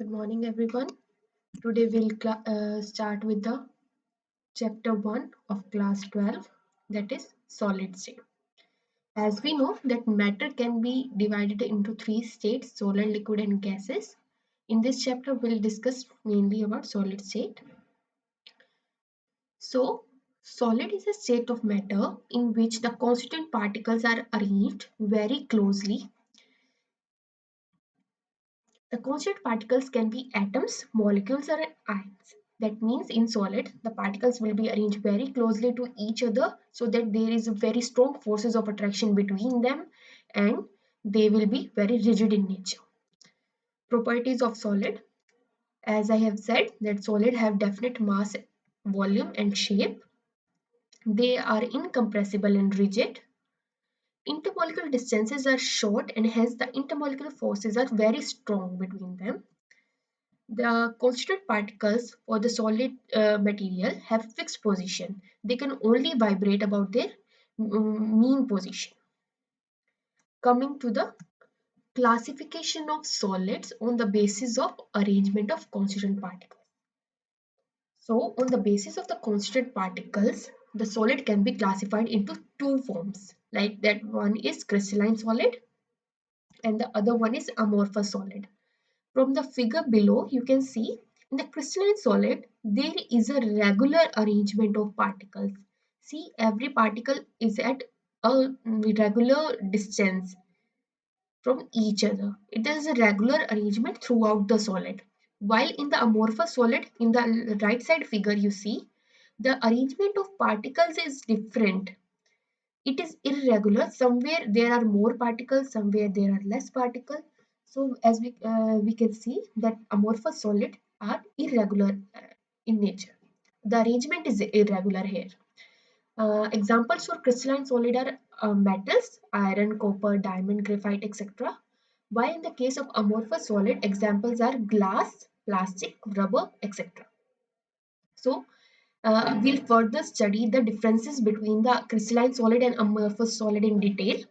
Good morning, everyone. Today we'll start with the chapter 1 of class 12, that is solid state. As we know that matter can be divided into three states, solid, liquid and gases. In this chapter we'll discuss mainly about solid state. So, solid is a state of matter in which the constituent particles are arranged very closely. The constituent particles can be atoms, molecules, or ions. That means in solid, the particles will be arranged very closely to each other so that there is very strong forces of attraction between them and they will be very rigid in nature. Properties of solid. As I have said, that solid have definite mass, volume, and shape. They are incompressible and rigid. Intermolecular distances are short and hence the intermolecular forces are very strong between them. The constituent particles for the solid material have fixed position. They can only vibrate about their mean position. Coming to the classification of solids on the basis of arrangement of constituent particles. So, on the basis of the constituent particles, the solid can be classified into two forms. Like that one is crystalline solid and the other one is amorphous solid. From the figure below, you can see in the crystalline solid, there is a regular arrangement of particles. See, every particle is at a regular distance from each other. It is a regular arrangement throughout the solid. While in the amorphous solid, in the right side figure, you see the arrangement of particles is different. It is irregular. Somewhere there are more particles, somewhere there are less particles. So as we can see that amorphous solid are irregular in nature. The arrangement is irregular here. Examples for crystalline solid are metals, iron, copper, diamond, graphite, etc. While in the case of amorphous solid, examples are glass, plastic, rubber, etc. So we'll further study the differences between the crystalline solid and amorphous solid in detail.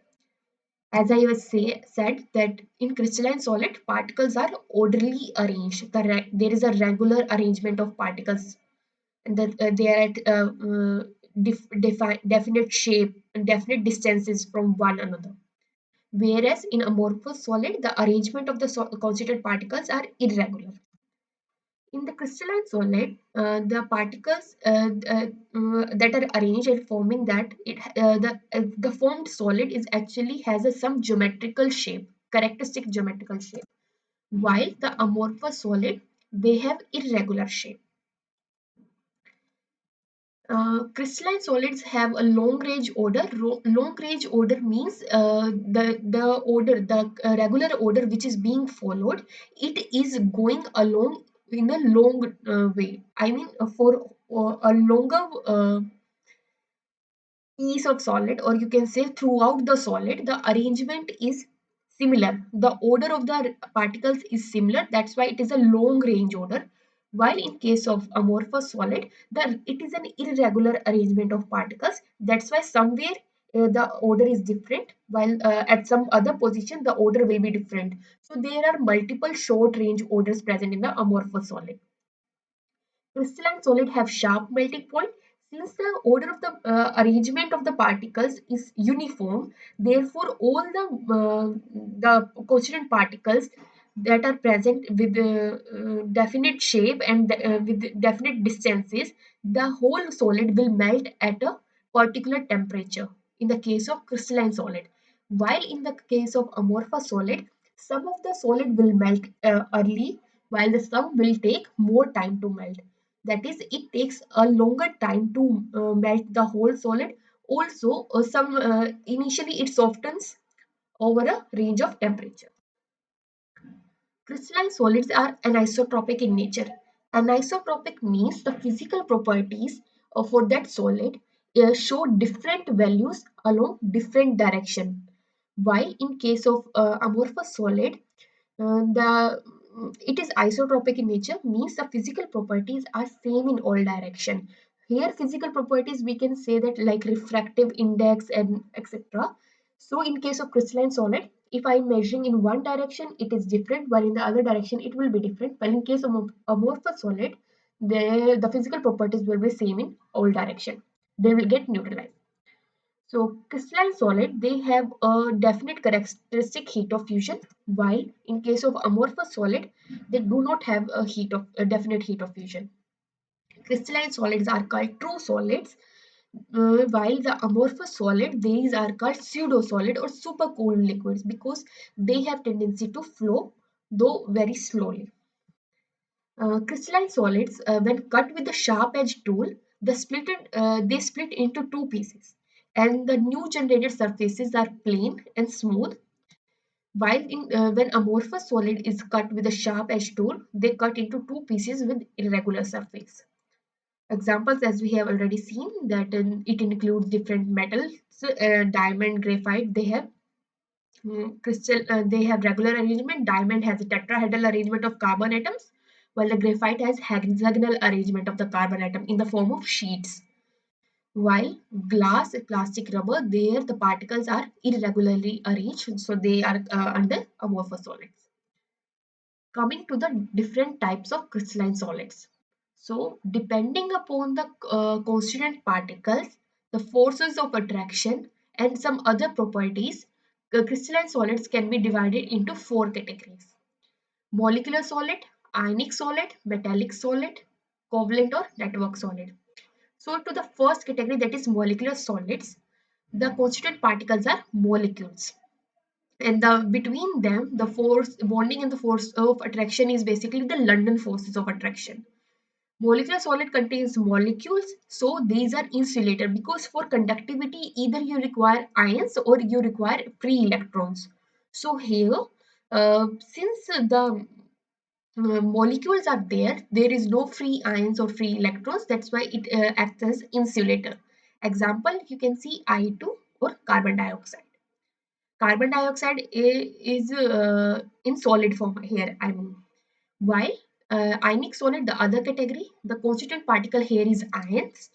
As I said that in crystalline solid, particles are orderly arranged. There is a regular arrangement of particles and that they are at definite shape and definite distances from one another. Whereas in amorphous solid, the arrangement of the constituent particles are irregular. In the crystalline solid, the particles that are arranged and forming that the formed solid is actually has some geometrical shape, characteristic geometrical shape, while the amorphous solid they have irregular shape. Crystalline solids have a long range order. Long range order means the regular order which is being followed. It is going along in a long way. I mean, for a longer piece of solid, or you can say throughout the solid, the arrangement is similar. The order of the particles is similar. That's why it is a long range order. While in case of amorphous solid, it is an irregular arrangement of particles. That's why somewhere the order is different, while at some other position the order will be different. So there are multiple short range orders present in the amorphous solid. Crystalline solid have sharp melting point. Since the order of the arrangement of the particles is uniform, therefore all the constituent particles that are present with definite shape and with definite distances, the whole solid will melt at a particular temperature. In the case of crystalline solid, while in the case of amorphous solid, some of the solid will melt early, while the some will take more time to melt. That is, it takes a longer time to melt the whole solid. Also, some initially it softens over a range of temperature. Crystalline solids are anisotropic in nature. Anisotropic means the physical properties for that solid show different values along different direction. While in case of amorphous solid, the it is isotropic in nature, means the physical properties are same in all direction. Here physical properties we can say that like refractive index and etc. So in case of crystalline solid, If I'm measuring in one direction, it is different, while in the other direction, it will be different. While in case of amorphous solid, the physical properties will be same in all direction. They will get neutralized. So crystalline solid, they have a definite characteristic heat of fusion, while in case of amorphous solid, they do not have a definite heat of fusion. Crystalline solids are called true solids, while the amorphous solid, these are called pseudo solid or supercooled liquids because they have tendency to flow, though very slowly. Crystalline solids, when cut with the sharp edge tool, they split into two pieces, and the new generated surfaces are plain and smooth. While when amorphous solid is cut with a sharp edge tool, they cut into two pieces with irregular surface. Examples, as we have already seen, that it includes different metals, diamond, graphite. They have crystal. They have regular arrangement. Diamond has a tetrahedral arrangement of carbon atoms, while the graphite has hexagonal arrangement of the carbon atom in the form of sheets. While glass, plastic, rubber, there the particles are irregularly arranged, so they are under amorphous solids. Coming to the different types of crystalline solids. So, depending upon the constituent particles, the forces of attraction, and some other properties, crystalline solids can be divided into four categories: molecular solid, ionic solid, metallic solid, covalent or network solid. So, to the first category, that is molecular solids, the constituent particles are molecules, and between them the force bonding and the force of attraction is basically the London forces of attraction. Molecular solid contains molecules, so these are insulator because for conductivity either you require ions or you require free electrons. So here, since the molecules are there, there is no free ions or free electrons. That's why it acts as insulator. Example, you can see I2 or carbon dioxide. Carbon dioxide is in solid form here, I mean. While ionic solid, the other category, the constituent particle here is ions.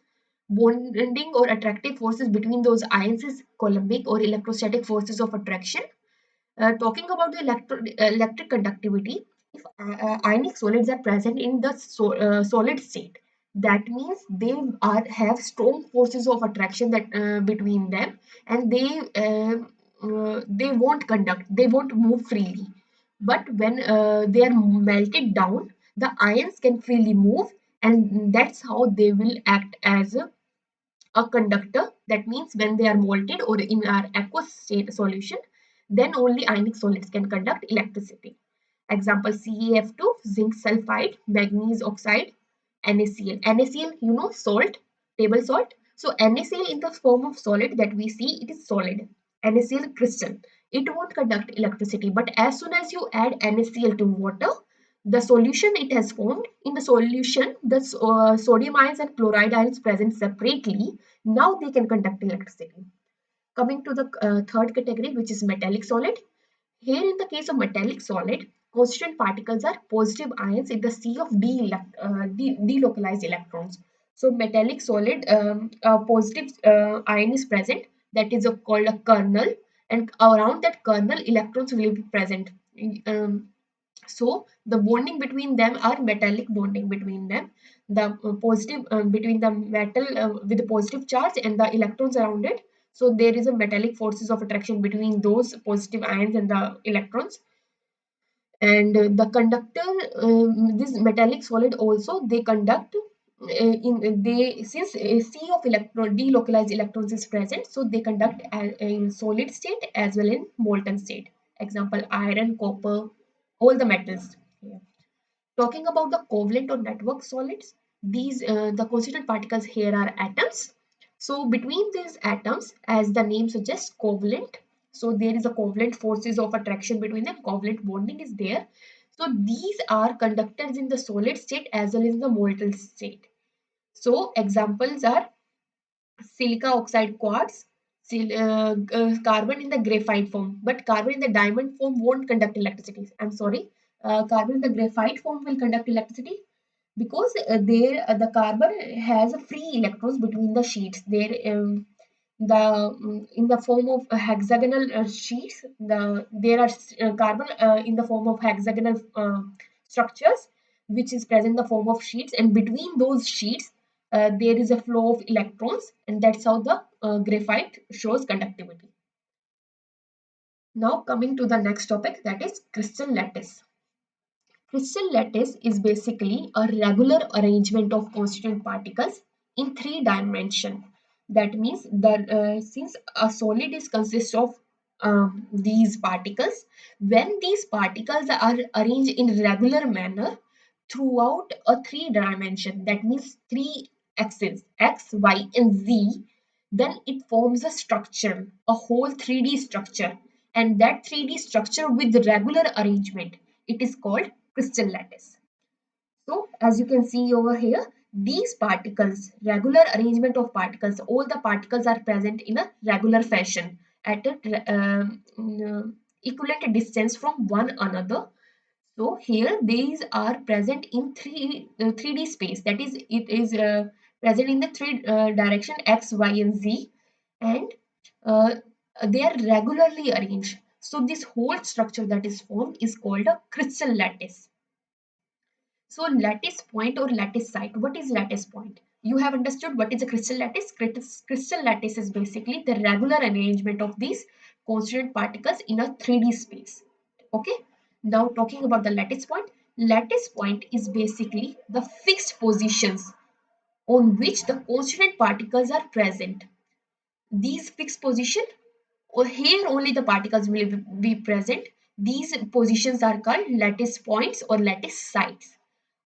Bonding or attractive forces between those ions is Coulombic or electrostatic forces of attraction. Talking about the electric conductivity, if ionic solids are present in the solid state, that means they have strong forces of attraction that between them, and they won't conduct, they won't move freely. But when they are melted down, the ions can freely move, and that's how they will act as a conductor. That means when they are molten or in our aqueous state solution, then only ionic solids can conduct electricity. Example, CaF2, zinc sulfide, manganese oxide, NaCl. NaCl, you know, salt, table salt. So NaCl in the form of solid that we see, it is solid. NaCl crystal. It won't conduct electricity, but as soon as you add NaCl to water, the solution it has formed, in the solution, the sodium ions and chloride ions present separately, now they can conduct electricity. Coming to the third category, which is metallic solid. Here, in the case of metallic solid, constituent particles are positive ions in the sea of delocalized electrons. So, metallic solid, a positive ion is present, that is called a kernel, and around that kernel, electrons will be present. Um, so the bonding between them are metallic bonding between them. The positive between the metal with the positive charge and the electrons around it. So there is a metallic forces of attraction between those positive ions and the electrons. And the conductor, this metallic solid also they conduct. In they since a sea of electron delocalized electrons is present, so they conduct in solid state as well in molten state. Example, iron, copper, all the metals. Yeah. Talking about the covalent or network solids, these the constituent particles here are atoms. So between these atoms, as the name suggests, covalent. So there is a covalent forces of attraction between them. Covalent bonding is there. So these are conductors in the solid state as well as the molten state. So examples are silica oxide quartz, carbon in the graphite form, but carbon in the diamond form won't conduct electricity. I'm sorry, carbon in the graphite form will conduct electricity because there the carbon has a free electrons between the sheets. There in the form of hexagonal sheets. There are carbon in the form of hexagonal structures, which is present in the form of sheets, and between those sheets there is a flow of electrons, and that's how the graphite shows conductivity. Now coming to the next topic, that is crystal lattice. Crystal lattice is basically a regular arrangement of constituent particles in three dimension. That means that since a solid is consists of these particles, when these particles are arranged in regular manner throughout a three dimension, that means three axes x, y, and z, then it forms a structure, a whole 3D structure, and that 3D structure with regular arrangement, it is called crystal lattice. So as you can see over here, these particles, regular arrangement of particles, all the particles are present in a regular fashion at a equivalent distance from one another. So here these are present in 3D space. That is, it is present in the three direction x, y, and z, and uh, they are regularly arranged. So this whole structure that is formed is called a crystal lattice. So lattice point or lattice site. What is lattice point? You have understood what is a crystal lattice. Crystal lattice is basically the regular arrangement of these constituent particles in a 3D space. Okay. Now talking about the lattice point. Lattice point is basically the fixed positions on which the constituent particles are present. These fixed position, or here only the particles will be present. These positions are called lattice points or lattice sites.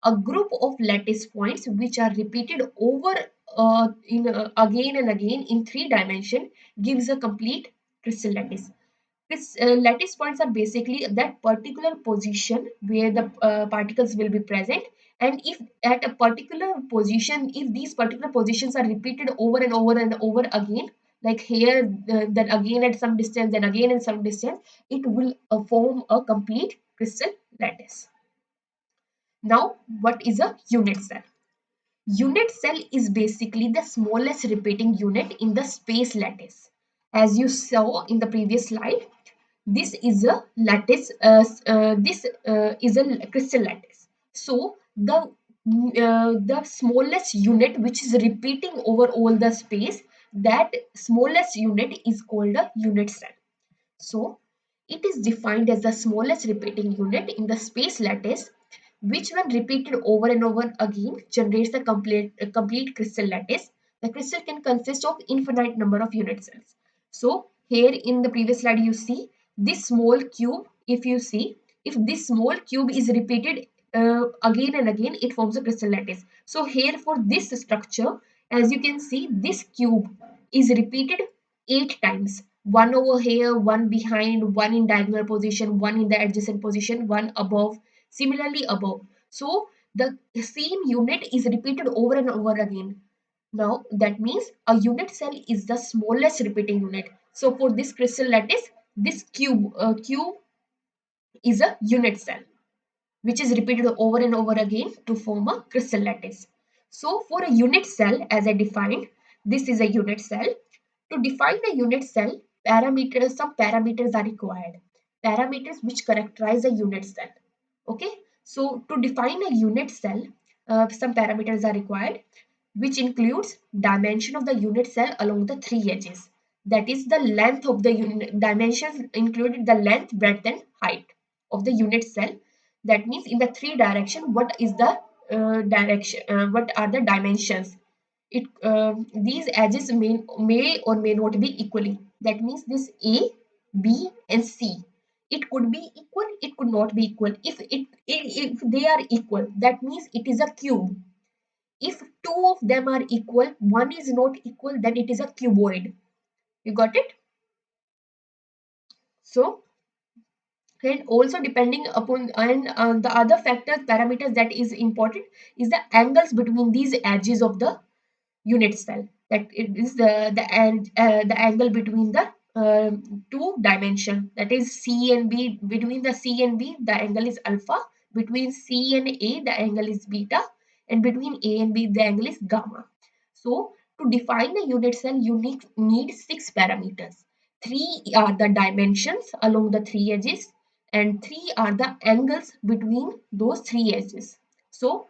A group of lattice points which are repeated over again and again in three dimension gives a complete crystal lattice. This lattice points are basically that particular position where the particles will be present, and if at a particular position, if these particular positions are repeated over and over and over again, like here, then again at some distance, then again at some distance, it will form a complete crystal lattice. Now, what is a unit cell? Unit cell is basically the smallest repeating unit in the space lattice. As you saw in the previous slide, this is a lattice. This is a crystal lattice. So the smallest unit which is repeating over all the space, that smallest unit is called a unit cell. So it is defined as the smallest repeating unit in the space lattice, which when repeated over and over again generates a complete crystal lattice. The crystal can consist of infinite number of unit cells. So here in the previous slide you see this small cube. If you see, if this small cube is repeated again and again, it forms a crystal lattice. So here for this structure, as you can see, this cube is repeated 8 times. One over here, one behind, one in diagonal position, one in the adjacent position, one above, similarly above. So the same unit is repeated over and over again. Now that means a unit cell is the smallest repeating unit. So for this crystal lattice, this cube is a unit cell which is repeated over and over again to form a crystal lattice. So for a unit cell, as I defined, this is a unit cell. To define a unit cell, some parameters are required. Parameters which characterize a unit cell. Okay, so to define a unit cell, some parameters are required, which includes dimension of the unit cell along the three edges. That is the length of the unit. Dimensions included the length, breadth, and height of the unit cell. That means in the three direction, what is the direction? What are the dimensions? These edges may or may not be equally. That means this A, B, and C. It could be equal. It could not be equal. If they are equal, that means it is a cube. If two of them are equal, one is not equal, then it is a cuboid. You got it? So, and also depending upon, and the other factors, parameters that is important is the angles between these edges of the unit cell. That it is the angle between the two dimension. That is C and B. Between the C and B, the angle is alpha. Between C and A, the angle is beta, and between A and B, the angle is gamma. So To define a unit cell, you need six parameters. Three are the dimensions along the three edges, and three are the angles between those three edges. So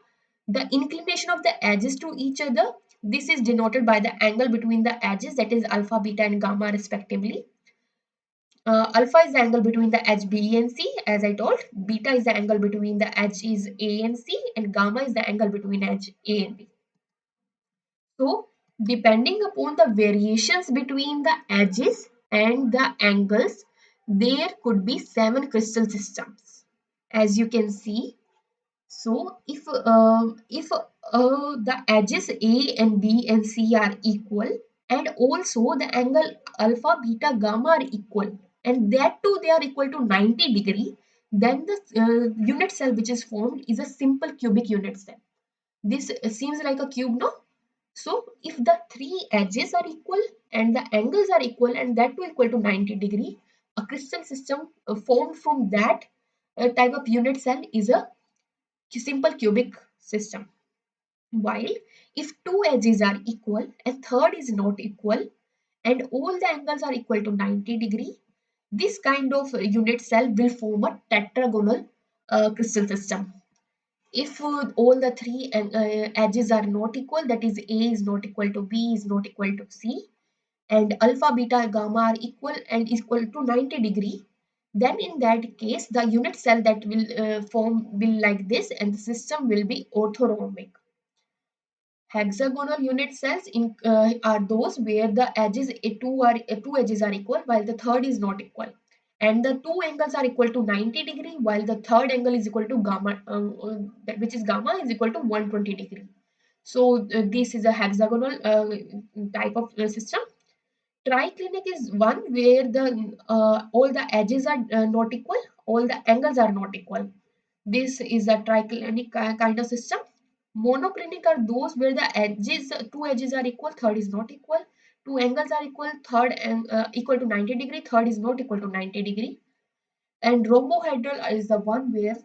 the inclination of the edges to each other, this is denoted by the angle between the edges, that is alpha, beta, and gamma respectively. Alpha is the angle between the edge B and C, as I told. Beta is the angle between the edges A and C, and gamma is the angle between edge A and B. So, depending upon the variations between the edges and the angles, there could be seven crystal systems, as you can see. So, if the edges A and B and C are equal, and also the angle alpha, beta, gamma are equal, and that too they are equal to 90 degree, then the unit cell which is formed is a simple cubic unit cell. This seems like a cube, no? So if the three edges are equal and the angles are equal and that too equal to 90 degree, a crystal system formed from that type of unit cell is a simple cubic system. While if two edges are equal and third is not equal and all the angles are equal to 90 degree, this kind of unit cell will form a tetragonal crystal system. If all the three edges are not equal, that is A is not equal to B is not equal to C, and alpha, beta, gamma are equal and is equal to 90 degree, then in that case the unit cell that will form will like this, and the system will be orthorhombic. Hexagonal unit cells are those where the edges two edges are equal while the third is not equal, and the two angles are equal to 90 degree while the third angle is equal to gamma, which is gamma is equal to 120 degree. So this is a hexagonal type of system. Triclinic is one where the all the edges are not equal, all the angles are not equal. This is a triclinic kind of system. Monoclinic are those where the edges, two edges are equal, third is not equal. Two angles are equal, third and equal to 90 degree, third is not equal to 90 degree. And rhombohedral is the one where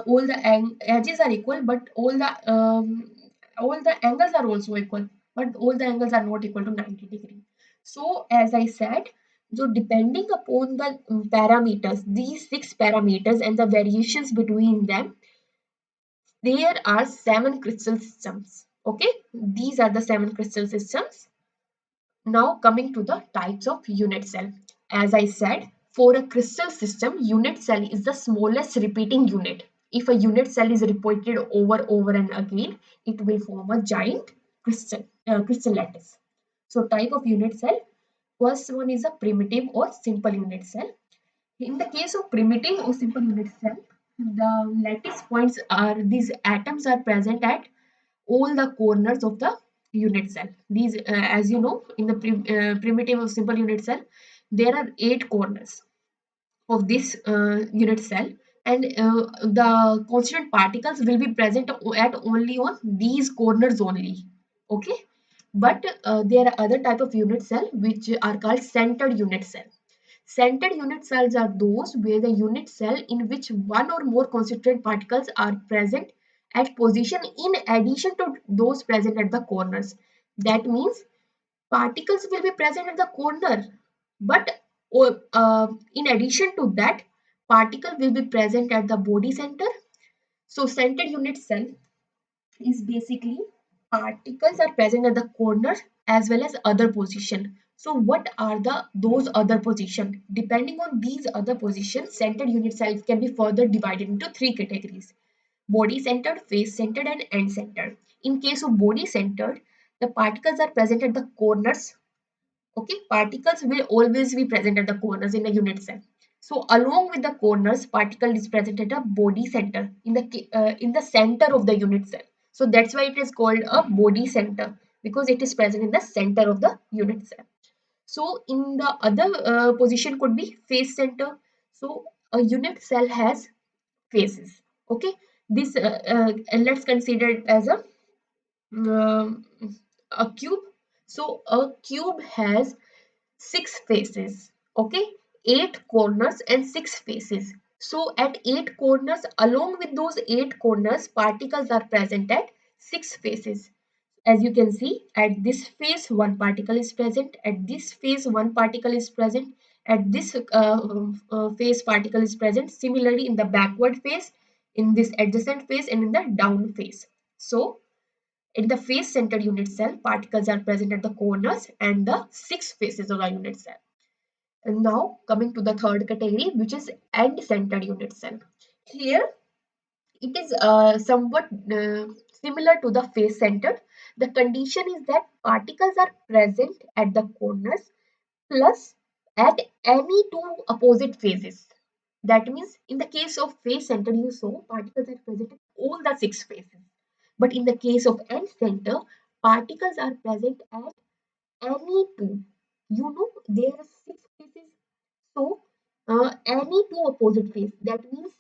all the edges are equal, but all the angles are also equal, but all the angles are not equal to 90 degree. So as I said, so depending upon the parameters, these six parameters and the variations between them, there are seven crystal systems. Okay, these are the seven crystal systems. Now coming to the types of unit cell. As I said, for a crystal system, unit cell is the smallest repeating unit. If a unit cell is repeated over and again, it will form a giant crystal lattice. So type of unit cell, first one is a primitive or simple unit cell. In the case of primitive or simple unit cell, the lattice points are these atoms are present at all the corners of the unit cell. These, as you know, in the primitive or simple unit cell, there are 8 corners of this unit cell, and the constituent particles will be present at only on these corners only. Okay, but there are other type of unit cell which are called centered unit cell. Centered unit cells are those where the unit cell in which one or more constituent particles are present at position in addition to those present at the corners. That means particles will be present at the corner, but in addition to that, particle will be present at the body center. So centered unit cell is basically particles are present at the corner as well as other position. So what are the those other position? Depending on these other positions, centered unit cells can be further divided into three categories: body centered, face centered, and end centered. In case of body centered, the particles are present at the corners. Okay, particles will always be present at the corners in a unit cell. So along with the corners, particle is present at a body center in the center of the unit cell. So that's why it is called a body center, because it is present in the center of the unit cell. So in the other position could be face center. So a unit cell has faces. Okay, this let's consider it as um, a cube. So a cube has six faces. Okay, 8 corners and six faces. So at 8 corners, along with those 8 corners, particles are present at six faces. As you can see, at this phase one particle is present, at this phase one particle is present, at this phase particle is present. Similarly, in the backward phase, in this adjacent phase, and in the down phase. So in the face centered unit cell, particles are present at the corners and the six faces of the unit cell. And now coming to the third category, which is end centered unit cell. Here it is somewhat similar to the face centered. The condition is that particles are present at the corners plus at any two opposite phases. That means in the case of face centered, you saw particles are present at all the six phases. But in the case of end center, particles are present at any two. You know, there are six phases. So, any two opposite phase, that means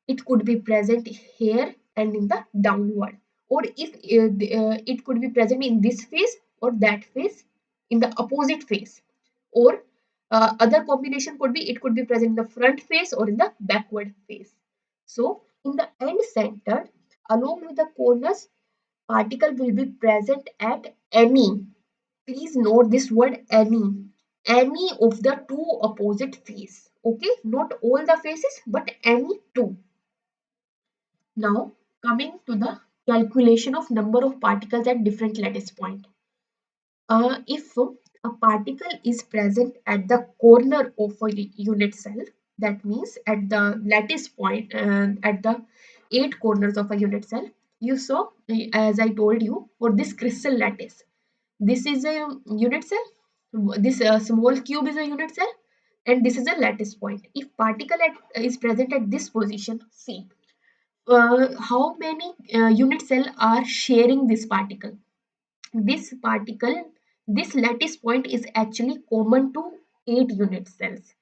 it could be present here and in the downward, or if it could be present in this phase or that phase, in the opposite phase, or other combination could be, it could be present in the front phase or in the backward phase. So, in the end center, along with the corners, particle will be present at any. Please note this word any of the two opposite face. Okay, not all the faces, but any two. Now, coming to the calculation of number of particles at different lattice point. If a particle is present at the corner of a unit cell, that means at the lattice point and at the eight corners of a unit cell, you saw, as I told you, for this crystal lattice, this is a unit cell, this small cube is a unit cell, and this is a lattice point. If particle is present at this position, see how many unit cell are sharing this particle. This particle, this lattice point is actually common to 8 unit cells,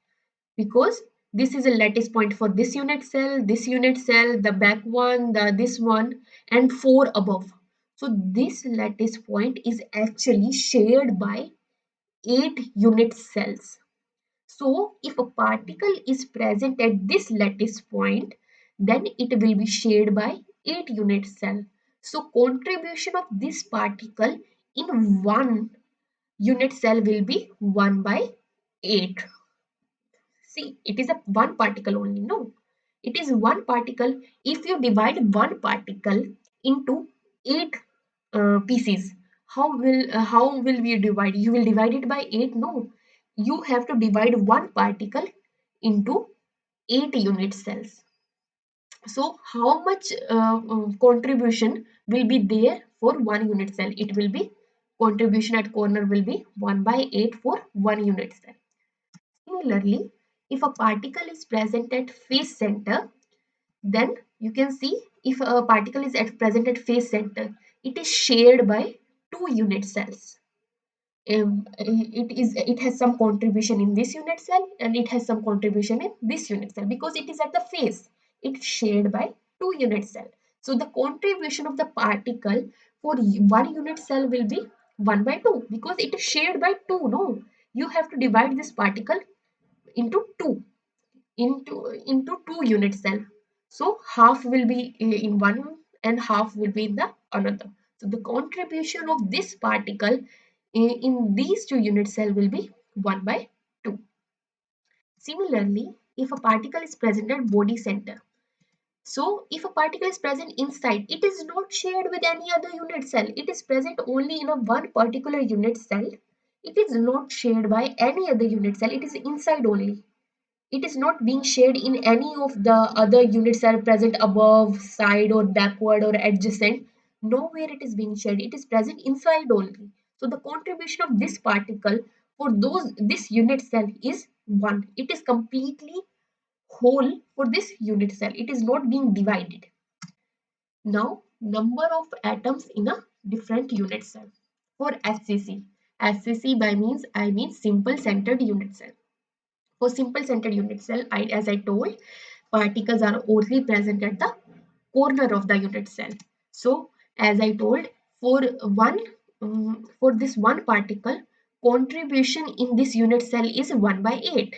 because this is a lattice point for this unit cell, the back one, the this one, and 4 above. So this lattice point is actually shared by 8 unit cells. So if a particle is present at this lattice point, then it will be shared by 8 unit cell. So contribution of this particle in one unit cell will be 1 by 8. See, it is a one particle only. No, it is one particle. If you divide one particle into 8 pieces, how will we divide? You will divide it by 8? No, you have to divide one particle into 8 unit cells. So how much contribution will be there for one unit cell? It will be, contribution at corner will be 1 by 8 for one unit cell. Similarly, if a particle is present at face center, then you can see, if a particle is present at face center, it is shared by 2 unit cells. It has some contribution in this unit cell and it has some contribution in this unit cell, because it is at the face. It's shared by 2 unit cell. So the contribution of the particle for one unit cell will be 1 by 2, because it is shared by 2. No, you have to divide this particle into 2, into 2 unit cell. So half will be in one and half will be in the another. So the contribution of this particle in these 2 unit cell will be 1 by 2. Similarly, if a particle is present at body center, so if a particle is present inside, it is not shared with any other unit cell. It is present only in a one particular unit cell. It is not shared by any other unit cell. It is inside only. It is not being shared in any of the other units that are present above, side, or backward, or adjacent. Nowhere it is being shared. It is present inside only. So the contribution of this particle for this unit cell is 1. It is completely whole for this unit cell. It is not being divided. Now, number of atoms in a different unit cell. For SCC, SCC by means I mean simple centered unit cell. For simple centered unit cell, as I told, particles are only present at the corner of the unit cell. So, as I told, for for this one particle, contribution in this unit cell is 1 by 8.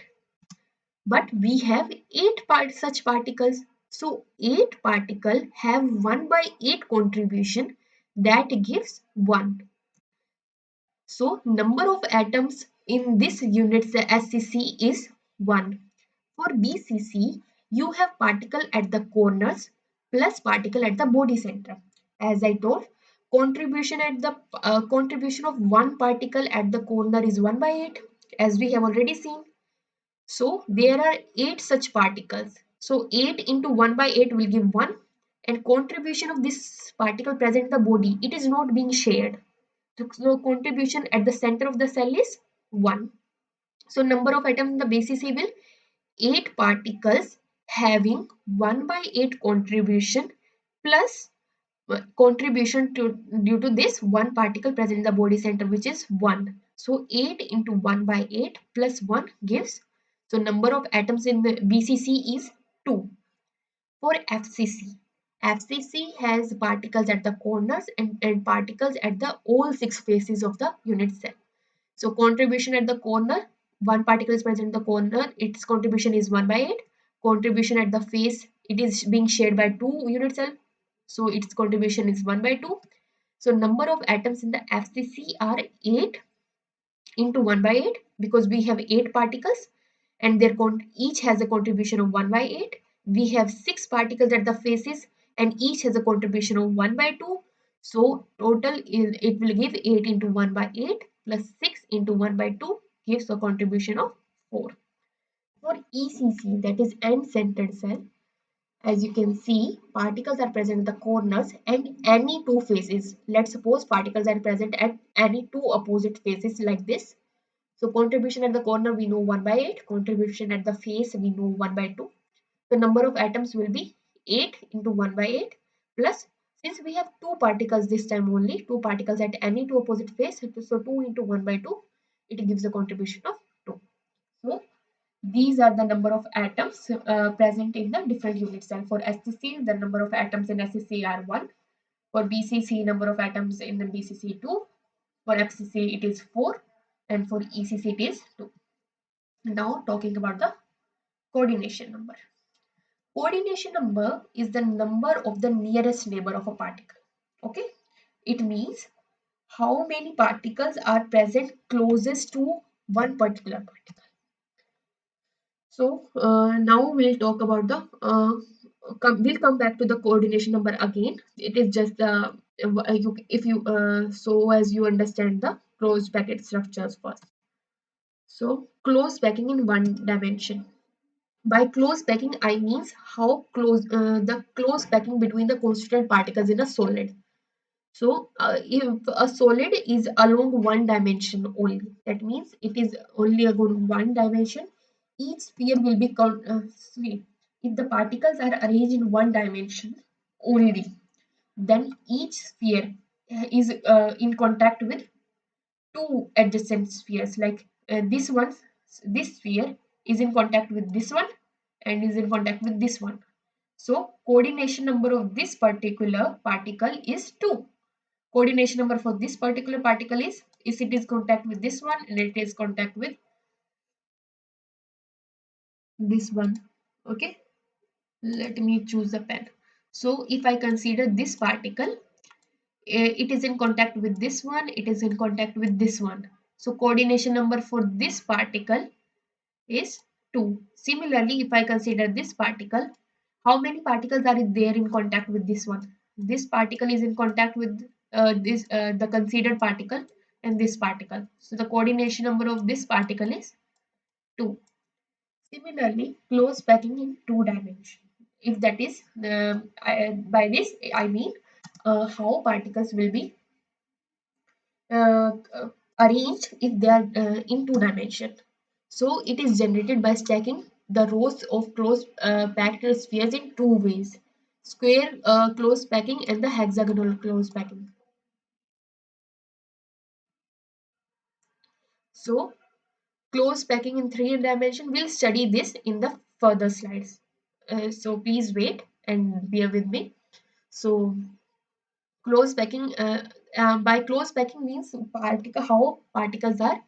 But we have 8 such particles. So 8 particle have 1 by 8 contribution. that gives 1. So number of atoms in this unit SCC is 1. For BCC, you have particle at the corners plus particle at the body center. As I told, contribution of one particle at the corner is 1 by 8, as we have already seen. So there are 8 such particles. So 8 into 1 by 8 will give 1, and contribution of this particle present in the body, it is not being shared. So contribution at the center of the cell is 1. So number of atoms in the BCC will 8 particles having 1 by 8 contribution plus contribution to due to this one particle present in the body center, which is 1. So 8 into 1 by 8 plus 1 gives, so number of atoms in the BCC is 2. For FCC, FCC has particles at the corners and particles at the all 6 faces of the unit cell. So contribution at the corner, one particle is present in the corner, its contribution is 1 by 8. Contribution at the face, it is being shared by 2 unit cell, so its contribution is 1 by 2. So number of atoms in the FCC are 8 into 1 by 8, because we have 8 particles and their each has a contribution of 1 by 8. We have 6 particles at the faces and each has a contribution of 1 by 2. So total is, it will give 8 into 1 by 8 plus 6 into 1 by 2 gives a contribution of 4. For ECC, that is end-centered cell, as you can see, particles are present at the corners and any two faces. Let's suppose particles are present at any two opposite faces like this. So contribution at the corner we know 1 by 8, contribution at the face we know 1 by 2. The number of atoms will be 8 into 1 by 8 plus, since we have two particles this time only, two particles at any two opposite face, so 2 into 1 by 2, it gives a contribution of 2. So these are the number of atoms present in the different unit cell. For SCC, the number of atoms in SCC are 1. For BCC, number of atoms in the BCC 2. For FCC, it is 4. And for ECC, it is 2. Now talking about the coordination number. Coordination number is the number of the nearest neighbor of a particle. Okay, it means how many particles are present closest to one particular particle. So now we'll talk about the we'll come back to the coordination number again. It is just if you so as you understand the closed packet structures first. So closed packing in one dimension. By close packing, I means how close the close packing between the constituent particles in a solid. So if a solid is along one dimension only, that means it is only along one dimension, each sphere will be see, if the particles are arranged in one dimension only, then each sphere is in contact with two adjacent spheres. Like this sphere is in contact with this one and is in contact with this one. So coordination number of this particular particle is 2. Coordination number for this particular particle is if it is contact with this one and it is contact with this one. Okay, let me choose a pen. So if I consider this particle, it is in contact with this one, it is in contact with this one. So coordination number for this particle is 2. Similarly, if I consider this particle, how many particles are there in contact with this one? This particle is in contact with the considered particle and this particle. So the coordination number of this particle is 2. Similarly, close packing in 2 dimensions. If that is, by this I mean how particles will be arranged if they are in 2 dimension. So it is generated by stacking the rows of close packed spheres in 2 ways: square close packing and the hexagonal close packing. So close packing in 3 dimension, we'll study this in the further slides. So please wait and bear with me. So close packing, by close packing means how particles are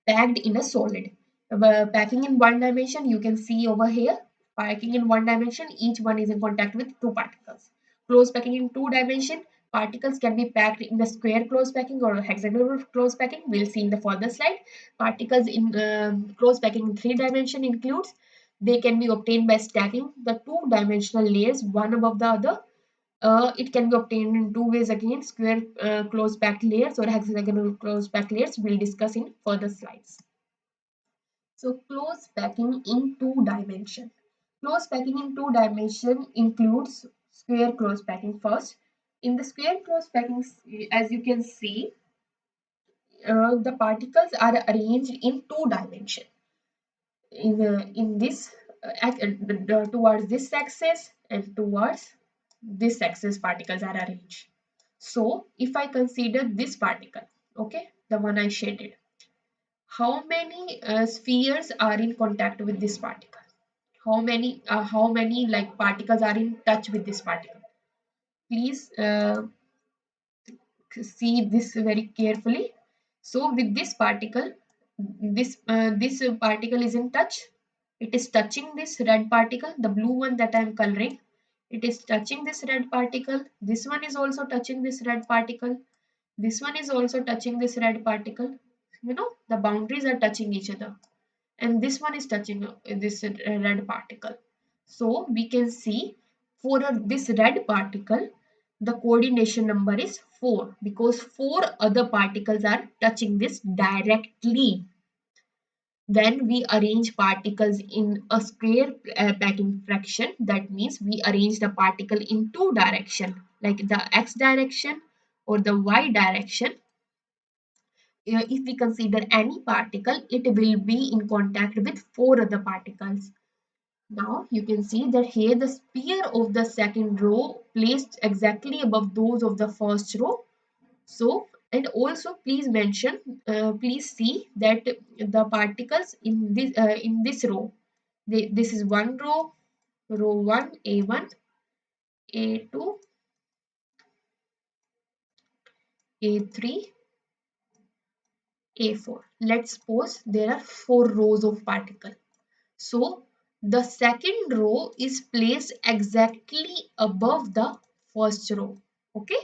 packed in a solid. Packing in one dimension, you can see over here, packing in one dimension, each one is in contact with two particles. Close packing in two dimension, particles can be packed in the square close packing or hexagonal close packing. We'll see in the further slide. Particles in close packing in 3 dimension includes they can be obtained by stacking the 2 dimensional layers one above the other. It can be obtained in 2 ways again, square close packed layers or hexagonal close packed layers. We'll discuss in further slides. So close packing in 2 dimension. Close packing in 2 dimension includes square close packing first. In the square close packing, as you can see, the particles are arranged in 2 dimension. In this, towards this axis and towards this axis, particles are arranged. So if I consider this particle, okay, the one I shaded, how many spheres are in contact with this particle? How many like particles are in touch with this particle? Please see this very carefully. So with this particle, this particle is in touch. It is touching this red particle, the blue one that I am coloring. It is touching this red particle. This one is also touching this red particle. This one is also touching this red particle. The boundaries are touching each other, and this one is touching this red particle. So we can see for this red particle, the coordination number is 4 because 4 other particles are touching this directly. When we arrange particles in a square packing fraction, that means we arrange the particle in 2 direction, like the x direction or the y direction. If we consider any particle, it will be in contact with 4 other particles. Now you can see that here the sphere of the second row placed exactly above those of the first row. So, and also please see that the particles in this row, this is one row, row 1, A1, A2, A3, A4. Let's suppose there are 4 rows of particles. So the second row is placed exactly above the first row. Okay,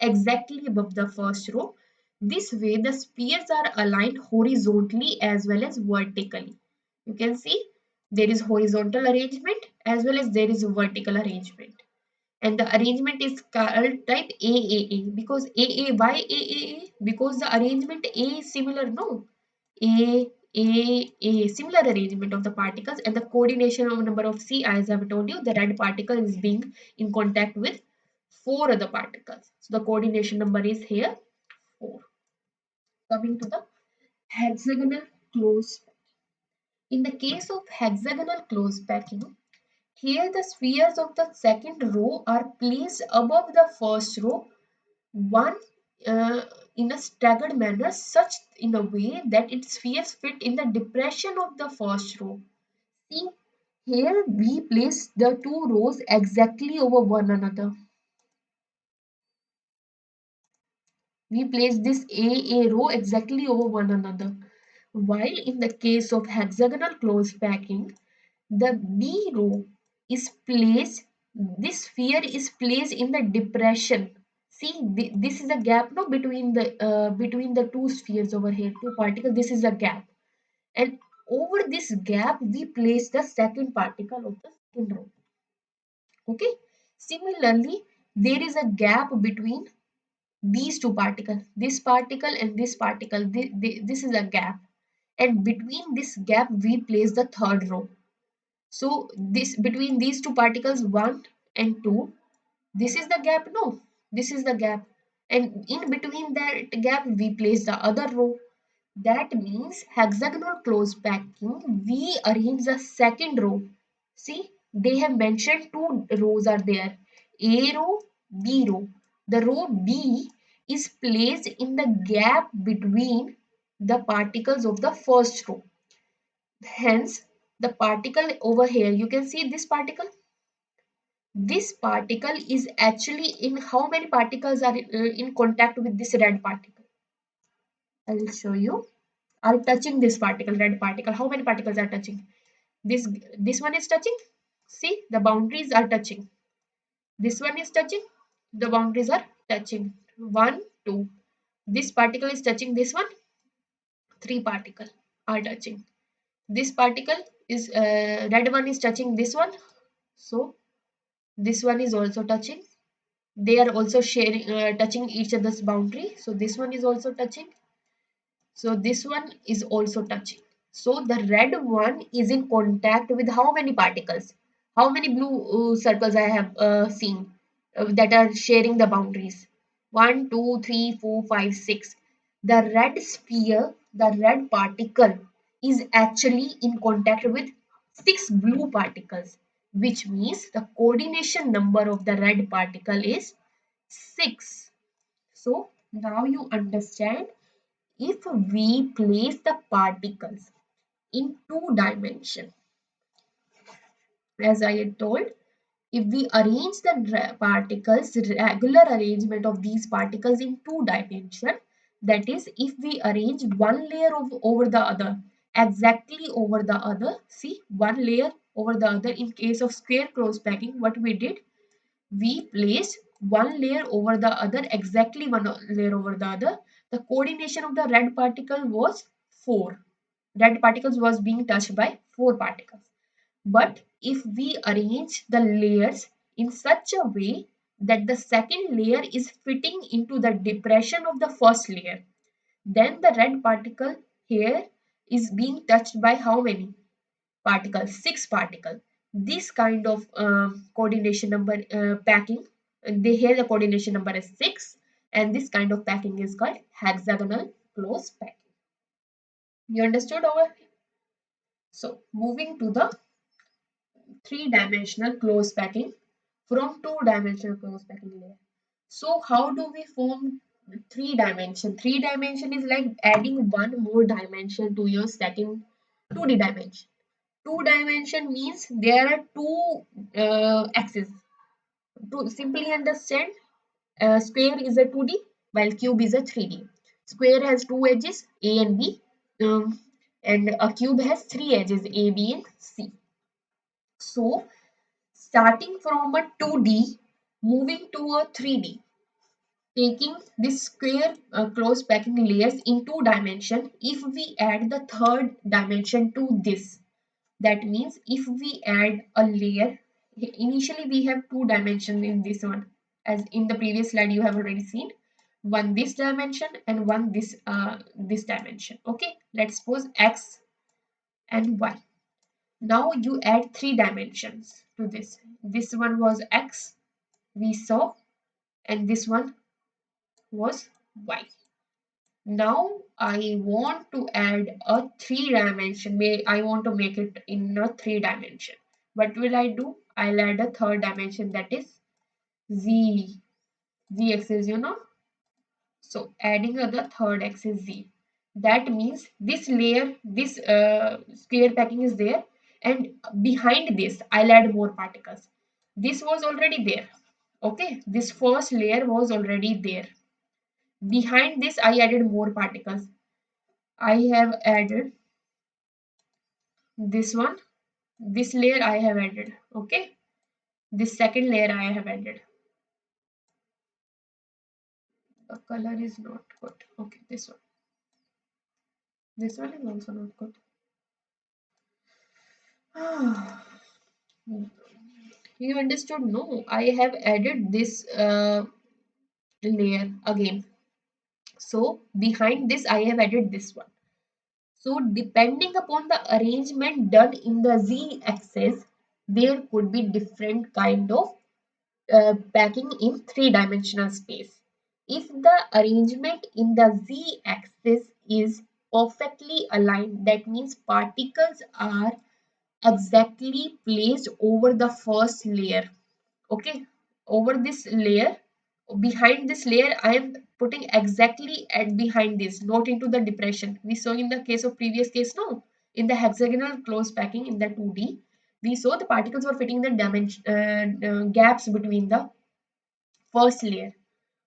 exactly above the first row. This way the spheres are aligned horizontally as well as vertically. You can see there is horizontal arrangement as well as there is a vertical arrangement. And the arrangement is called type AAA because AA, why AAA? Because the arrangement A is similar, no? A, similar arrangement of the particles, and the coordination of number of C, as I have told you, the red particle is being in contact with 4 other particles. So the coordination number is here 4. Coming to the hexagonal close. In the case of hexagonal close packing, here the spheres of the second row are placed above the first row, one in a staggered manner, such in a way that its spheres fit in the depression of the first row. See, here we place the 2 rows exactly over one another. We place this A row exactly over one another. While in the case of hexagonal close packing, the B row is placed, this sphere is placed in the depression. See, this is a gap no between the 2 spheres over here, 2 particles. This is a gap, and over this gap we place the second particle of the second row. Okay. Similarly, there is a gap between these 2 particles, this particle and this particle. This is a gap, and between this gap we place the third row. So this between these 2 particles, 1 and 2, this is the gap, no, this is the gap, and in between that gap we place the other row. That means hexagonal close packing, we arrange the second row. See, they have mentioned 2 rows are there, A row, B row. The row B is placed in the gap between the particles of the first row. Hence, the particle over here, you can see this particle. This particle is actually in, how many particles are in contact with this red particle? I will show you. Are touching this particle, red particle. How many particles are touching? This one is touching. See, the boundaries are touching. This one is touching. The boundaries are touching. One, two. This particle is touching this one. Three particle are touching. This particle is red one is touching this one. So this one is also touching. They are also sharing touching each other's boundary. So this one is also touching. So this one is also touching. So the red one is in contact with how many particles? How many blue circles I have seen that are sharing the boundaries? One, two, three, four, five, six. The red sphere, the red particle is actually in contact with six blue particles, which means the coordination number of the red particle is six. So now you understand, if we place the particles in two dimension, as I had told, if we arrange the particles, regular arrangement of these particles in two dimension, that is, if we arrange one layer over the other, exactly over the other, see, one layer over the other. In case of square close packing, what we did, we placed one layer over the other, exactly one layer over the other. The coordination of the red particle was 4. Red particles was being touched by 4 particles. But if we arrange the layers in such a way that the second layer is fitting into the depression of the first layer, then the red particle here is being touched by how many particles? 6 particles. This kind of coordination number packing, they here the coordination number is 6, and this kind of packing is called hexagonal close packing. You understood over? So moving to the three-dimensional close packing from two-dimensional close packing layer. So how do we form three dimension? Three dimension is like adding one more dimension to your second 2D dimension. Two dimension means there are two axes. To simply understand, square is a 2D while cube is a 3D. Square has two edges A and B, um, and a cube has three edges A, B, and C. So starting from a 2D, moving to a 3D, taking this square close packing layers in two dimension, if we add the third dimension to this, that means if we add a layer, initially we have two dimensions in this one, as in the previous slide you have already seen, one this dimension and one this dimension. Okay, let's suppose x and y. Now you add three dimensions to this. This one was x, we saw, and this one was y. Now I want to add a three dimension. I want to make it in a three dimension. What will I do? I'll add a third dimension, that is z. Z axis, you know. So adding the third axis z. That means this layer, this square packing is there, and behind this I'll add more particles. This was already there. Okay, this first layer was already there. Behind this I added more particles. I have added this one, this layer I have added. Okay, this second layer I have added. The color is not good. Okay, this one is also not good. You understood? No, I have added this layer again. So behind this I have added this one. So depending upon the arrangement done in the z axis, there could be different kind of packing in three-dimensional space. If the arrangement in the z-axis is perfectly aligned, that means particles are exactly placed over the first layer. Okay, over this layer, behind this layer, I am putting exactly at behind this, not into the depression. We saw in the case of previous case, no, in the hexagonal close packing in the 2D, we saw the particles were fitting the dimension gaps between the first layer.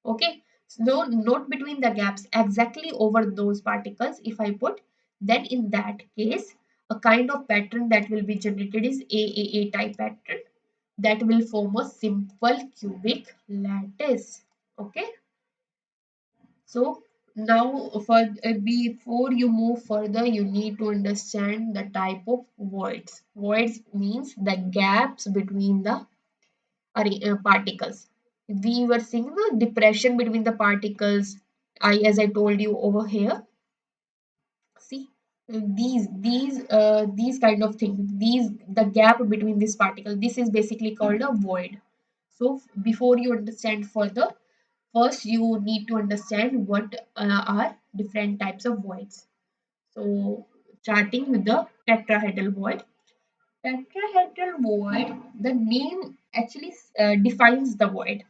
Okay, so not between the gaps, exactly over those particles. If I put, then in that case a kind of pattern that will be generated is AAA type pattern that will form a simple cubic lattice. Okay, so now for before you move further, you need to understand the type of voids. Voids means the gaps between the particles. We were seeing the depression between the particles. As I told you over here, see these kind of things. These the gap between this particle. This is basically called a void. So before you understand further, first you need to understand what are different types of voids. So starting with the tetrahedral void. Tetrahedral void, the name actually defines the void.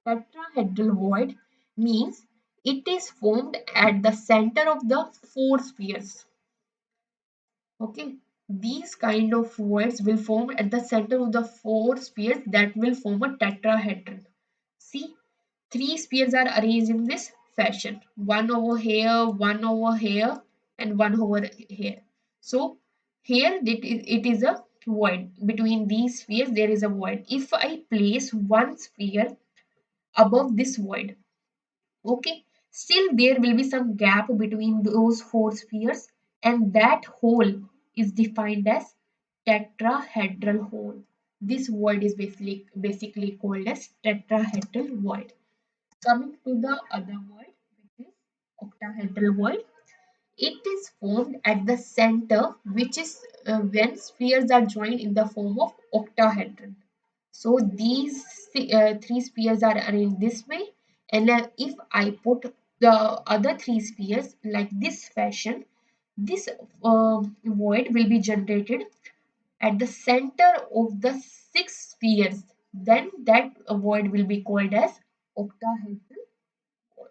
Tetrahedral void means it is formed at the center of the four spheres. Okay, these kind of voids will form at the center of the four spheres that will form a tetrahedron. See, three spheres are arranged in this fashion. One over here, and one over here. So here it is a void. Between these spheres, there is a void. If I place one sphere above this void, okay, still there will be some gap between those four spheres, and that hole is defined as tetrahedral hole. This void is basically called as tetrahedral void. Coming to the other void, which is octahedral void, it is formed at the center, which is when spheres are joined in the form of octahedron. So these three spheres are arranged this way, and if I put the other three spheres like this fashion, this void will be generated at the center of the six spheres. Then that void will be called as octahedral void.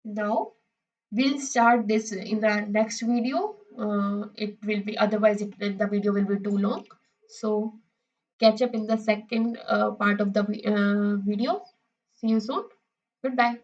Now we'll start this in the next video. It will be otherwise the video will be too long. So catch up in the second part of the video. See you soon. Goodbye.